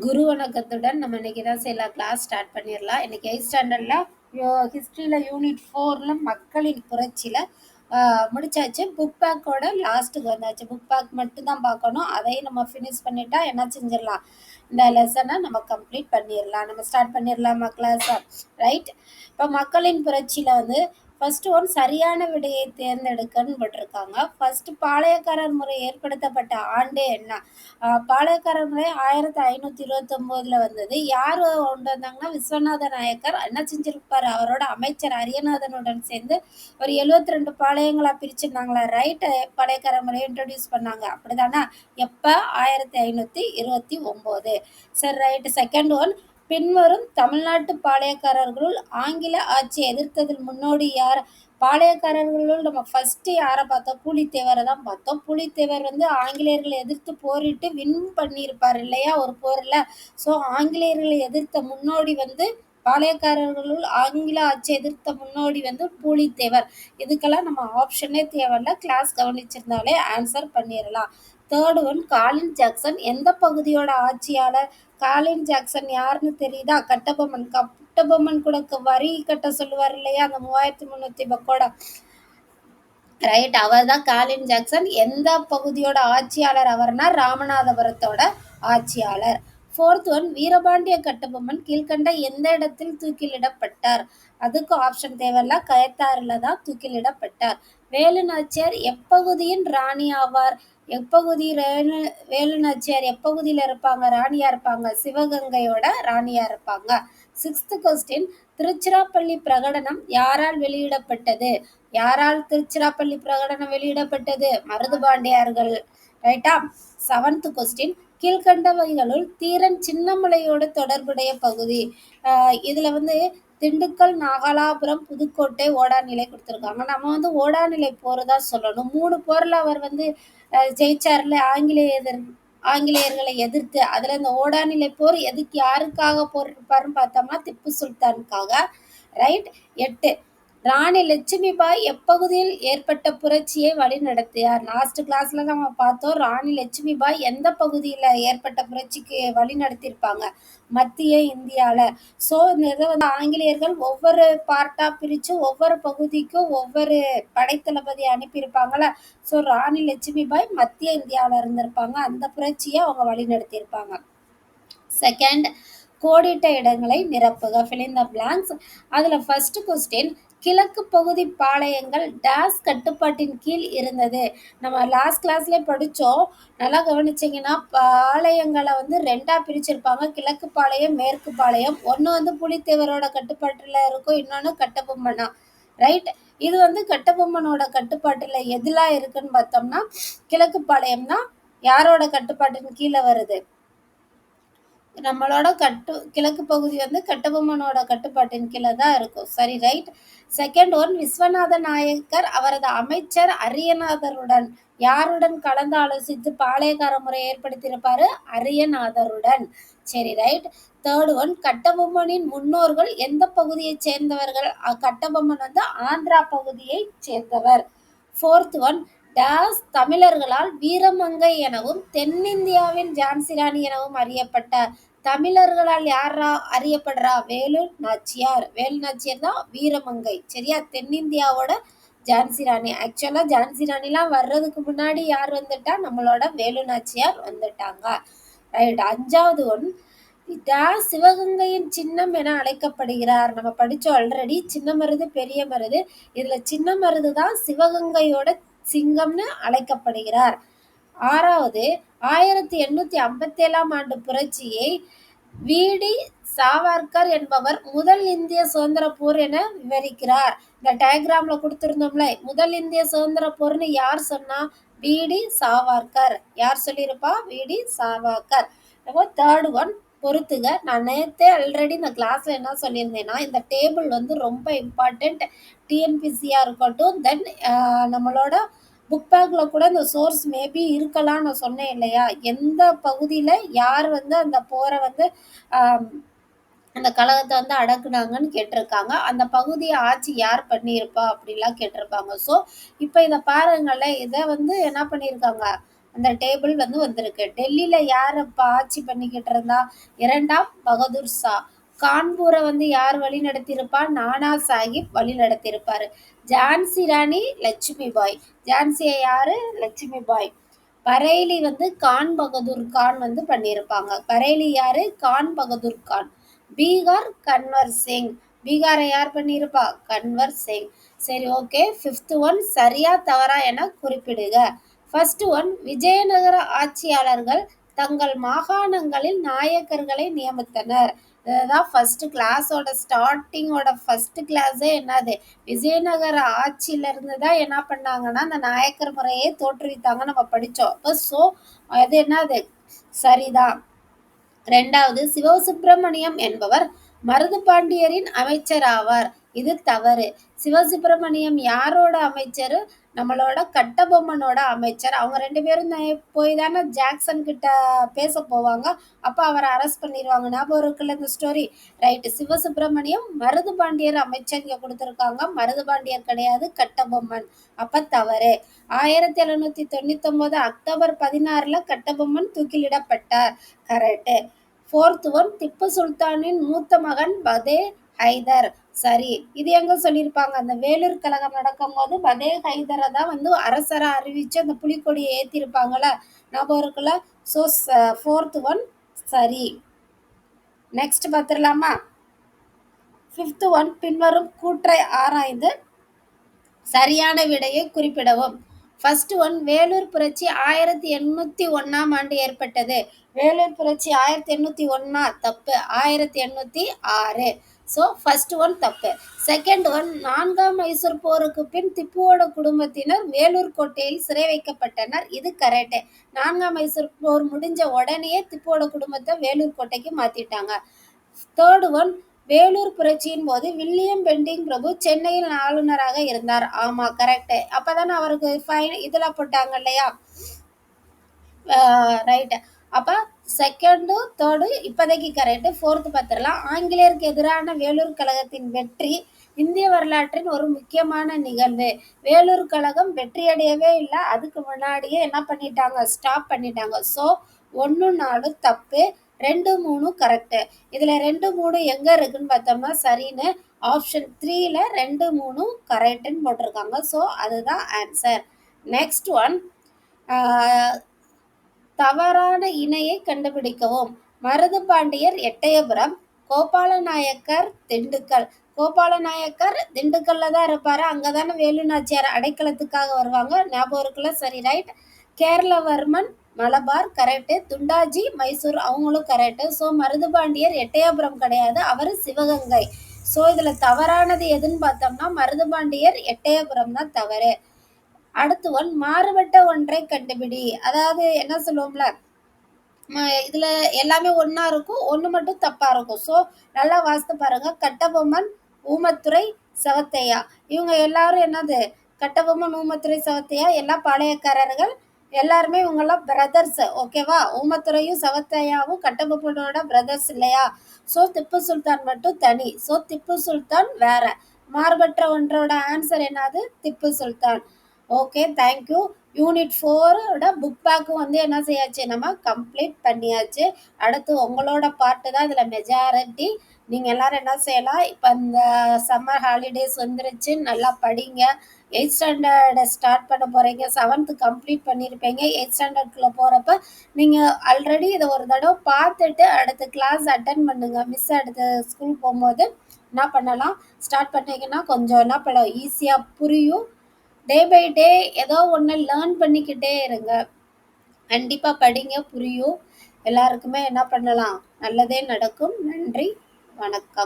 குரு வணக்கத்துடன் நம்ம இன்னைக்கு தான் செய்யலாம் கிளாஸ் ஸ்டார்ட் பண்ணிடலாம். இன்னைக்கு 8th ஸ்டாண்டர்டில் ஹிஸ்ட்ரியில் யூனிட் 4ல் மக்களின் புரட்சியில் முடிச்சாச்சு. புக் பேக்கோட லாஸ்ட்டுக்கு வந்தாச்சு. புக் பேக் மட்டும்தான் பார்க்கணும். அதையும் நம்ம ஃபினிஷ் பண்ணிட்டா என்ன செஞ்சிடலாம், இந்த லெசனை நம்ம கம்ப்ளீட் பண்ணிடலாம். நம்ம ஸ்டார்ட் பண்ணிடலாமா கிளாஸை? ரைட். இப்போ மக்களின் புரட்சியில் வந்து ஃபர்ஸ்ட் ஒன் சரியான விடையை தேர்ந்தெடுக்கன்னு போட்டிருக்காங்க. ஃபர்ஸ்ட் பாளையக்காரர் முறை ஏற்படுத்தப்பட்ட ஆண்டு என்ன? பாளையக்காரர் முறை 1529 வந்தது. யார் கொண்டு வந்தாங்கன்னா விஸ்வநாத நாயக்கர். என்ன செஞ்சிருப்பாரு, அவரோட அமைச்சர் அரியநாதனுடன் சேர்ந்து ஒரு 72 பாளையங்களா பிரிச்சிருந்தாங்களா? ரைட். பாளையக்காரர் முறையை இன்ட்ரடியூஸ் பண்ணாங்க, அப்படிதானா? எப்ப? 1529. சரி, ரைட். செகண்ட் ஒன், பின்வரும் தமிழ்நாட்டு பாளையக்காரர்களுள் ஆங்கில ஆட்சியை எதிர்த்ததில் முன்னோடி யார்? பாளையக்காரர்களுள் நம்ம ஃபர்ஸ்ட் யாரை பார்த்தோம்? பூலித்தேவரை தான் பார்த்தோம். பூலித்தேவர் வந்து ஆங்கிலேயர்களை எதிர்த்து போரிட்டு வின் பண்ணியிருப்பார் இல்லையா ஒரு போரில். ஸோ ஆங்கிலேயர்களை எதிர்த்த முன்னோடி வந்து பாளையக்காரர்களுள் ஆங்கில ஆட்சி எதிர்த்த முன்னோடி வந்து பூலித்தேவர். இதுக்கெல்லாம் நம்ம ஆப்ஷனே தேவையில்ல, கிளாஸ் கவனிச்சிருந்தாலே ஆன்சர் பண்ணிடலாம். தேர்ட் ஒன், காலின் ஜாக்சன் எந்த பகுதியோட ஆட்சியாளர்? காலின் ஜாக்சன் யாருன்னு தெரியுதா? கட்டபொம்மன். கட்டபொம்மன் கூட வரி கட்ட சொல்லுவார் இல்லையா, அந்த 3300 பக்கோட. ரைட், அவர் தான் காலின் ஜாக்சன். எந்த பகுதியோட ஆட்சியாளர் அவர்னா? ராமநாதபுரத்தோட ஆட்சியாளர். ஃபோர்த் ஒன், வீரபாண்டிய கட்டபொம்மன் கீழ்கண்ட எந்த இடத்தில் தூக்கிலிடப்பட்டார்? அதுக்கு ஆப்ஷன் தேவையில்ல, கயத்தாறுல தான் தூக்கிலிடப்பட்டார். வேலு நாச்சியார் எப்பகுதியின் ராணி ஆவார்? எப்பகுதி வேலு நாச்சியார் எப்பகுதியில் இருப்பாங்க, ராணியா இருப்பாங்க? சிவகங்கையோட ராணியா இருப்பாங்க. சிக்ஸ்த் கொஸ்டின், திருச்சிராப்பள்ளி பிரகடனம் யாரால் வெளியிடப்பட்டது? யாரால் திருச்சிராப்பள்ளி பிரகடனம் வெளியிடப்பட்டது? மருதுபாண்டியார்கள். ரைட்டா? செவன்த் கொஸ்டின், கீழ்கண்டவைகளுள் தீரன் சின்னமலையோடு தொடர்புடைய பகுதி. இதுல வந்து திண்டுக்கல், நாகலாபுரம், புதுக்கோட்டை, ஓடாநிலை கொடுத்துருக்காங்க. நம்ம வந்து ஓடாநிலை போர் தான் சொல்லணும். 3 போரில் அவர் வந்து ஜெயிச்சார்ல ஆங்கிலேயர்களை எதிர்த்து. அதுல இந்த ஓடாநிலை போர் எதுக்கு, யாருக்காக போரிருப்பாருன்னு பார்த்தோம்னா திப்பு சுல்தானுக்காக. ரைட். 8, ராணி லட்சுமிபாய் எப்பகுதியில் ஏற்பட்ட புரட்சியை வழி நடத்தியார்? லாஸ்ட் கிளாஸ்ல நம்ம பார்த்தோம், ராணி லட்சுமிபாய் எந்த பகுதியில் ஏற்பட்ட புரட்சிக்கு வழி நடத்தியிருப்பாங்க? மத்திய இந்தியால. ஸோ இந்த இதை வந்து ஆங்கிலேயர்கள் ஒவ்வொரு பார்ட்டா பிரித்து ஒவ்வொரு பகுதிக்கும் ஒவ்வொரு படைத்தளபதி அனுப்பியிருப்பாங்கள. ஸோ ராணி லட்சுமிபாய் மத்திய இந்தியாவில் இருந்திருப்பாங்க. அந்த புரட்சியை அவங்க வழி நடத்தியிருப்பாங்க. செகண்ட், கோடிட்ட இடங்களை நிரப்புக, fill in the blanks. அதில் ஃபர்ஸ்ட் கொஸ்டின், கிழக்கு பகுதி பாளையங்கள் டேஸ் கட்டுப்பாட்டின் கீழ் இருந்தது. நம்ம லாஸ்ட் கிளாஸ்ல படித்தோம், நல்லா கவனிச்சிங்கன்னா பாளையங்களை வந்து 2ஆ பிரிச்சிருப்பாங்க. கிழக்கு பாளையம், மேற்கு பாளையம். ஒன்று வந்து புலித்தேவரோட கட்டுப்பாட்டில் இருக்கும், இன்னொன்று கட்டபொம்மனா. ரைட். இது வந்து கட்டபொம்மனோட கட்டுப்பாட்டில் எதுலாம் இருக்குன்னு பார்த்தோம்னா கிழக்கு பாளையம் தான் யாரோட கட்டுப்பாட்டின் கீழே வருது? நம்மளோட கிழக்கு பகுதி வந்து கட்டபொம்மனோட கட்டுப்பாட்டின் கீழே தான் இருக்கும். சரி, right. Second one, Viswanatha Nayakkar அவரது அமைச்சர் அரியநாதருடன் யாருடன் கலந்து ஆலோசித்து பாளையக்கார முறை ஏற்படுத்தியிருப்பாரு? அரியநாதருடன். சரி, ரைட். தேர்ட் ஒன், கட்டபொம்மனின் முன்னோர்கள் எந்த பகுதியை சேர்ந்தவர்கள்? கட்டபொம்மன் வந்து ஆந்திரா பகுதியை சேர்ந்தவர். ஃபோர்த் ஒன், டேஸ் தமிழர்களால் வீரமங்கை எனவும் தென்னிந்தியாவின் ஜான்சி ராணி எனவும் அறியப்பட்டார்? தமிழர்களால் யாரா அறியப்படுறா? வேலு நாச்சியார். வேலு நாச்சியார் தான் வீரமங்கை. சரியா? தென்னிந்தியாவோட ஜான்சி ராணி. ஆக்சுவலா ஜான்சி ராணிலாம் வர்றதுக்கு முன்னாடி யார் வந்துட்டா? நம்மளோட வேலு நாச்சியார் வந்துட்டாங்க. ரைட். அஞ்சாவது ஒன், சிவகங்கையின் சின்னம் என அழைக்கப்படுகிறார். நம்ம படிச்சோம் ஆல்ரெடி, சின்ன மருது பெரிய மருது. இதுல சின்ன மருது தான் சிவகங்கையோட சிங்கம்னு அழைக்கப்படுகிறார். ஆறாவது, 1857 ஆண்டு புரட்சியை வீடி சாவர்கர் என்பவர் முதல் இந்திய சுதந்திர போர் என விவரிக்கிறார். இந்த டயக்ராம்ல கொடுத்திருந்தோம்ல, முதல் இந்திய சுதந்திர போர்னு யார் சொன்னா? வீடி சாவர்கர். யார் சொல்லியிருப்பா? வீடி சாவர்கர். தேர்ட் ஒன், பொறுத்துக. நான் நேற்றே ஆல்ரெடி இந்த கிளாஸ்ல என்ன சொல்லியிருந்தேன்னா, இந்த டேபிள் வந்து ரொம்ப இம்பார்ட்டண்ட். டிஎன்பிசியா இருக்கட்டும், தென் நம்மளோட புக் பேக்ல கூட இந்த சோர்ஸ் மேபி இருக்கலாம், நான் சொன்னேன் இல்லையா? எந்த பகுதியில் யார் வந்து அந்த போரை வந்து அந்த கழகத்தை வந்து அடக்குனாங்கன்னு கேட்டிருக்காங்க. அந்த பகுதியை ஆட்சி யார் பண்ணியிருப்பா அப்படிலாம் கேட்டிருப்பாங்க. ஸோ இப்போ இதை பாருங்களேன், இதை வந்து என்ன பண்ணியிருக்காங்க, அந்த டேபிள் வந்து வந்திருக்கு. டெல்லியில யார் அப்ப ஆட்சி பண்ணிக்கிட்டு இருந்தா? 2ஆம் பகதூர் ஷா. கான்பூரை வந்து யார் வழி நடத்தியிருப்பா? நானா சாஹிப் வழி நடத்தியிருப்பாரு. ஜான்சி ராணி லட்சுமி பாய். ஜான்சியை யாரு? லட்சுமி பாய். பரேலி வந்து கான் பகதூர் கான் வந்து பண்ணியிருப்பாங்க. பரேலி யாரு? கான் பகதூர் கான். பீகார் கன்வர் சிங். பீகாரை யார் பண்ணியிருப்பா? கன்வர் சிங். சரி, ஓகே. 5th ஒன் சரியா தவறா என குறிப்பிடுக. ஃபர்ஸ்ட் ஒன், விஜயநகர ஆட்சியாளர்கள் தங்கள் மாகாணங்களில் நாயக்கர்களை நியமித்தனர். இதுதான் ஃபர்ஸ்ட் கிளாஸோட ஸ்டார்டிங்கோட ஃபர்ஸ்ட் கிளாஸே என்னது? விஜயநகர ஆட்சியில இருந்து தான் என்ன பண்ணாங்கன்னா அந்த நாயக்கர் முறையே தோற்றுவித்தாங்க நம்ம படித்தோம். அப்போ ஸோ அது என்னது? சரிதான். 2வது, சிவசுப்பிரமணியம் என்பவர் மருதுபாண்டியரின் அமைச்சர் ஆவார். இது தவறு. சிவசுப்பிரமணியம் யாரோட அமைச்சர்? நம்மளோட கட்டபொம்மனோட அமைச்சர். அவங்க 2 பேரும் போய் தானே ஜாக்சன் கிட்ட பேச போவாங்க. அப்போ அவரை அரெஸ்ட் பண்ணிடுவாங்க. ஞாபகம் இருக்குல்ல இந்த ஸ்டோரி? ரைட்டு. சிவசுப்பிரமணியம் மருதுபாண்டியர் அமைச்சர் இங்கே கொடுத்துருக்காங்க. மருதுபாண்டியர் கிடையாது, கட்டபொம்மன். அப்போ தவறு. 1799 அக்டோபர் 16 கட்டபொம்மன் தூக்கிலிடப்பட்டார். கரெக்டு. 4th ஒன், திப்பு சுல்தானின் மூத்த மகன் பதே ஹைதர். சரி. இது எங்க சொல்லியிருப்பாங்க? அந்த வேலூர் கழகம் நடக்கும் போது பதே ஹைதரை தான் வந்து அரசரை அறிவிச்சு அந்த புலிக்கொடியை ஏற்றிருப்பாங்கல்ல, ஞாபகம் இருக்குல்ல? ஸோ 4th ஒன் சரி. நெக்ஸ்ட் பார்த்துடலாமா? 5th ஒன், பின்வரும் கூற்றை ஆராய்ந்து சரியான விடையை குறிப்பிடவும். ஃபர்ஸ்ட் ஒன், வேலூர் புரட்சி 1801 ஏற்பட்டது. வேலூர் புரட்சி 1801 தப்பு. 1806. ஸோ ஃபர்ஸ்ட் ஒன் தப்பு. செகண்ட் ஒன், 4ஆம் மைசூர் போருக்கு பின் திப்புவோட குடும்பத்தினர் வேலூர் கோட்டையில் சிறை வைக்கப்பட்டனர். இது கரெக்டு. 4ஆம் மைசூர் போர் முடிஞ்ச உடனேயே திப்புவோட குடும்பத்தை வேலூர் கோட்டைக்கு மாத்திட்டாங்க. தேர்ட் ஒன், வேலூர் புரட்சியின் போது வில்லியம் பெண்டிங் பிரபு சென்னையில் ஆளுநராக இருந்தார். ஆமா, கரெக்டு. அப்பதானே அவருக்கு இதுல போட்டாங்க இல்லையா? ரைட்டு. அப்போ செகண்டு தேர்டு இப்போதைக்கு கரெக்டு. 4th பார்த்துடலாம். ஆங்கிலேயருக்கு எதிரான வேலூர் கழகத்தின் வெற்றி இந்திய வரலாற்றின் ஒரு முக்கியமான நிகழ்வு. வேலூர் கழகம் வெற்றியடையவே இல்லை. அதுக்கு முன்னாடியே என்ன பண்ணிட்டாங்க? ஸ்டாப் பண்ணிட்டாங்க. ஸோ 1, 4 தப்பு. 2, 3 கரெக்டு. இதில் 2, 3 எங்கே இருக்குன்னு பார்த்தோம்னா சரின்னு ஆப்ஷன் 3ல 2, 3 கரெக்டுன்னு போட்டிருக்காங்க. ஸோ அதுதான் ஆன்சர். நெக்ஸ்ட் ஒன், தவறான இணையை கண்டுபிடிக்கவும். மருதுபாண்டியர் எட்டயபுரம், கோபாலநாயக்கர் திண்டுக்கல். கோபாலநாயக்கர் திண்டுக்கல்ல தான் இருப்பாரு. அங்கதானே வேலு நாச்சியார் அடைக்கலத்துக்காக வருவாங்க. ஞாபகம் இருக்குல்ல? சரி, ரைட். கேரளவர்மன் மலபார் கரெக்டு. துண்டாஜி மைசூர், அவங்களும் கரெக்டு. ஸோ மருதுபாண்டியர் எட்டயபுரம் கிடையாது, அவர் சிவகங்கை. ஸோ இதில் தவறானது எதுன்னு பார்த்தோம்னா மருதுபாண்டியர் எட்டயபுரம் தான் தவறு. அடுத்து ஒன், மாறுபட்ட ஒன்றை கண்டுபிடி. அதாவது என்ன சொல்லுவோம்ல, இதுல எல்லாமே ஒன்னா இருக்கும், ஒன்று மட்டும் தப்பா இருக்கும். ஸோ நல்லா வாசித்து பாருங்க. கட்டபொம்மன், ஊமத்துரை, சவத்தையா, இவங்க எல்லாரும் என்னது? கட்டபொம்மன், ஊமத்துரை, சவத்தையா எல்லாம் பாளையக்காரர்கள். எல்லாருமே இவங்கெல்லாம் பிரதர்ஸ். ஓகேவா? ஊமத்துரையும் சவத்தையாவும் கட்டபொம்மனோட பிரதர்ஸ் இல்லையா? ஸோ திப்பு சுல்தான் மட்டும் தனி. ஸோ திப்பு சுல்தான் வேற. மாறுபட்ட ஒன்றோட ஆன்சர் என்னது? Tipu Sultan. Okay, thank you. Unit 4ஓட புக் பேக்கும் வந்து என்ன செய்யாச்சு? நம்ம கம்ப்ளீட் பண்ணியாச்சு. அடுத்து உங்களோட பார்ட்டு தான் இதில் மெஜாரிட்டி. நீங்கள் எல்லோரும் என்ன செய்யலாம்? இப்போ இந்த சம்மர் ஹாலிடேஸ் வந்துருச்சு, நல்லா படிங்க. 8th ஸ்டாண்டர்டை ஸ்டார்ட் பண்ண போகிறீங்க. 7th கம்ப்ளீட் பண்ணியிருப்பீங்க. 8th ஸ்டாண்டர்டுக்குள்ளே போகிறப்ப நீங்கள் ஆல்ரெடி இதை ஒரு தடவை பார்த்துட்டு அடுத்த கிளாஸ் அட்டன் பண்ணுங்கள். மிஸ் அடுத்த ஸ்கூல் போகும்போது என்ன பண்ணலாம்? ஸ்டார்ட் பண்ணிங்கன்னா கொஞ்சம் என்ன பண்ணலாம், ஈஸியாக புரியும். டே பை டே ஏதோ ஒன்று லேர்ன் பண்ணிக்கிட்டே இருங்க. கண்டிப்பாக படிங்க, புரியும். எல்லாருக்குமே என்ன பண்ணலாம்? நல்லதே நடக்கும். நன்றி, வணக்கம்.